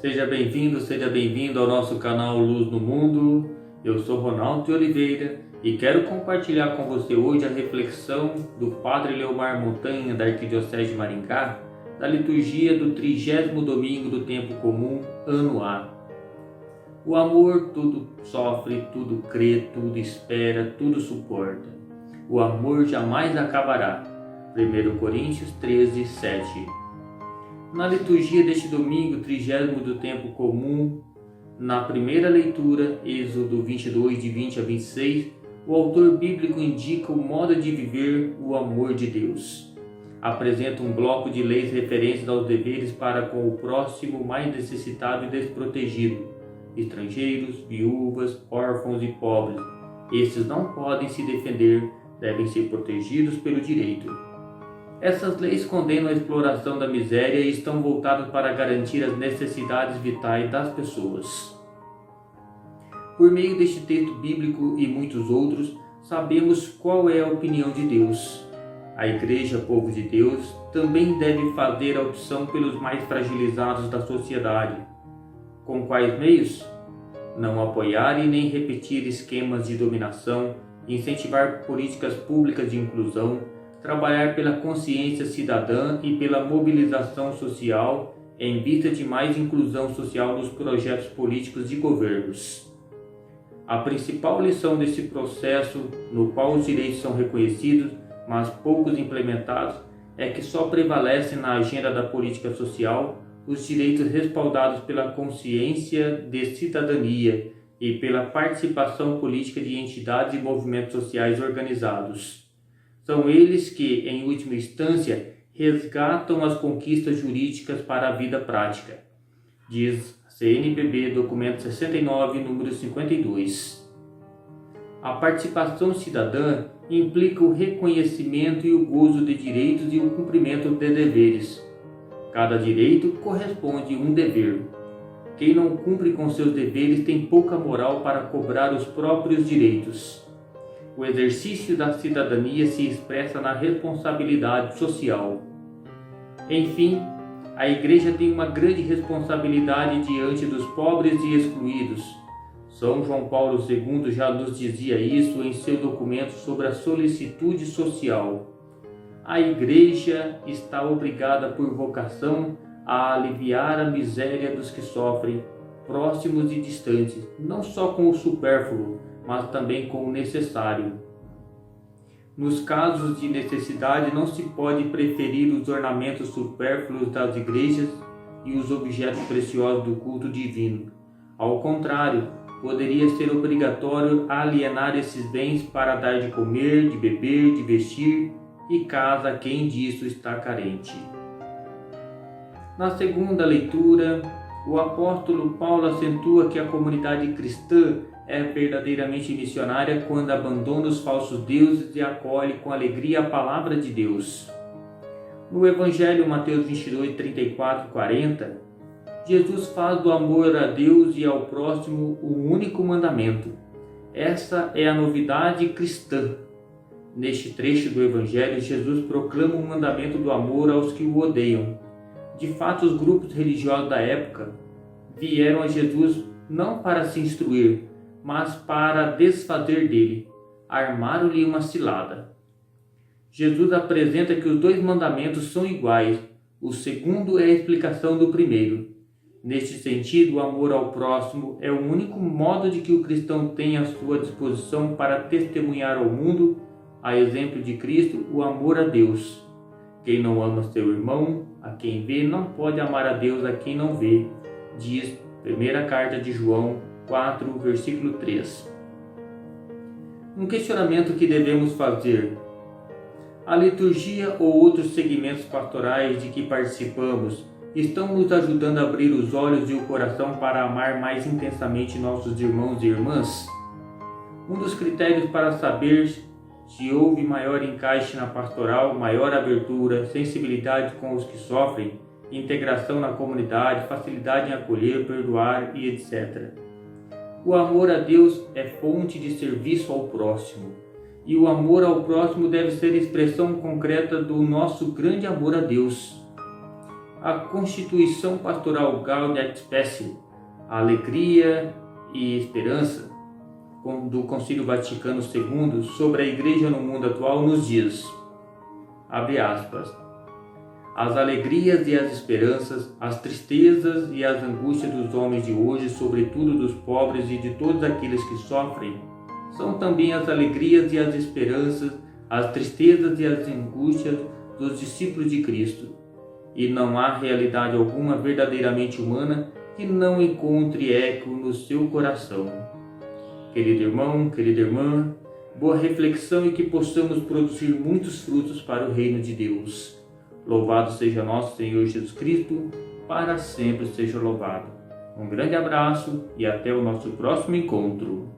Seja bem-vindo ao nosso canal Luz no Mundo. Eu sou Ronaldo de Oliveira e quero compartilhar com você hoje a reflexão do Padre Leomar Montanha, da Arquidiocese de Maringá, da liturgia do 30º domingo do Tempo Comum, ano A. O amor tudo sofre, tudo crê, tudo espera, tudo suporta. O amor jamais acabará. 1 Coríntios 13, 7. Na liturgia deste domingo, 30º do Tempo Comum, na primeira leitura, Êxodo 22, de 20 a 26, o autor bíblico indica o modo de viver o amor de Deus. Apresenta um bloco de leis referentes aos deveres para com o próximo mais necessitado e desprotegido, estrangeiros, viúvas, órfãos e pobres. Estes não podem se defender, devem ser protegidos pelo direito. Essas leis condenam a exploração da miséria e estão voltadas para garantir as necessidades vitais das pessoas. Por meio deste texto bíblico e muitos outros, sabemos qual é a opinião de Deus. A Igreja, povo de Deus, também deve fazer a opção pelos mais fragilizados da sociedade. Com quais meios? Não apoiar e nem repetir esquemas de dominação, incentivar políticas públicas de inclusão, trabalhar pela consciência cidadã e pela mobilização social em vista de mais inclusão social nos projetos políticos de governos. A principal lição desse processo, no qual os direitos são reconhecidos, mas poucos implementados, é que só prevalecem na agenda da política social os direitos respaldados pela consciência de cidadania e pela participação política de entidades e movimentos sociais organizados. São eles que, em última instância, resgatam as conquistas jurídicas para a vida prática, diz CNBB, documento 69, número 52. A participação cidadã implica o reconhecimento e o gozo de direitos e o cumprimento de deveres. Cada direito corresponde a um dever. Quem não cumpre com seus deveres tem pouca moral para cobrar os próprios direitos. O exercício da cidadania se expressa na responsabilidade social. Enfim, a Igreja tem uma grande responsabilidade diante dos pobres e excluídos. São João Paulo II já nos dizia isso em seu documento sobre a solicitude social. A Igreja está obrigada por vocação a aliviar a miséria dos que sofrem, próximos e distantes, não só com o supérfluo, mas também com o necessário. Nos casos de necessidade, não se pode preferir os ornamentos supérfluos das igrejas e os objetos preciosos do culto divino. Ao contrário, poderia ser obrigatório alienar esses bens para dar de comer, de beber, de vestir e casa a quem disso está carente. Na segunda leitura, o apóstolo Paulo acentua que a comunidade cristã é verdadeiramente missionária quando abandona os falsos deuses e acolhe com alegria a palavra de Deus. No Evangelho Mateus 22, 34 e 40, Jesus faz do amor a Deus e ao próximo o único mandamento. Essa é a novidade cristã. Neste trecho do Evangelho, Jesus proclama o mandamento do amor aos que o odeiam. De fato, os grupos religiosos da época vieram a Jesus não para se instruir, mas para desfazer dele. Armaram-lhe uma cilada. Jesus apresenta que os dois mandamentos são iguais. O segundo é a explicação do primeiro. Neste sentido, o amor ao próximo é o único modo de que o cristão tem à sua disposição para testemunhar ao mundo, a exemplo de Cristo, o amor a Deus. Quem não ama seu irmão, a quem vê, não pode amar a Deus a quem não vê, diz primeira carta de João 4, versículo 3. Um questionamento que devemos fazer: a liturgia ou outros segmentos pastorais de que participamos estão nos ajudando a abrir os olhos e o coração para amar mais intensamente nossos irmãos e irmãs? Um dos critérios para saber se houve maior encaixe na pastoral, maior abertura, sensibilidade com os que sofrem, integração na comunidade, facilidade em acolher, perdoar e etc. O amor a Deus é fonte de serviço ao próximo, e o amor ao próximo deve ser expressão concreta do nosso grande amor a Deus. a Constituição Pastoral Gaudium et Spes, a Alegria e Esperança, do Concílio Vaticano II sobre a Igreja no mundo atual nos diz, abre aspas, as alegrias e as esperanças, as tristezas e as angústias dos homens de hoje, sobretudo dos pobres e de todos aqueles que sofrem, são também as alegrias e as esperanças, as tristezas e as angústias dos discípulos de Cristo. E não há realidade alguma verdadeiramente humana que não encontre eco no seu coração. Querido irmão, querida irmã, boa reflexão e que possamos produzir muitos frutos para o reino de Deus. Louvado seja nosso Senhor Jesus Cristo, para sempre seja louvado. Um grande abraço e até o nosso próximo encontro.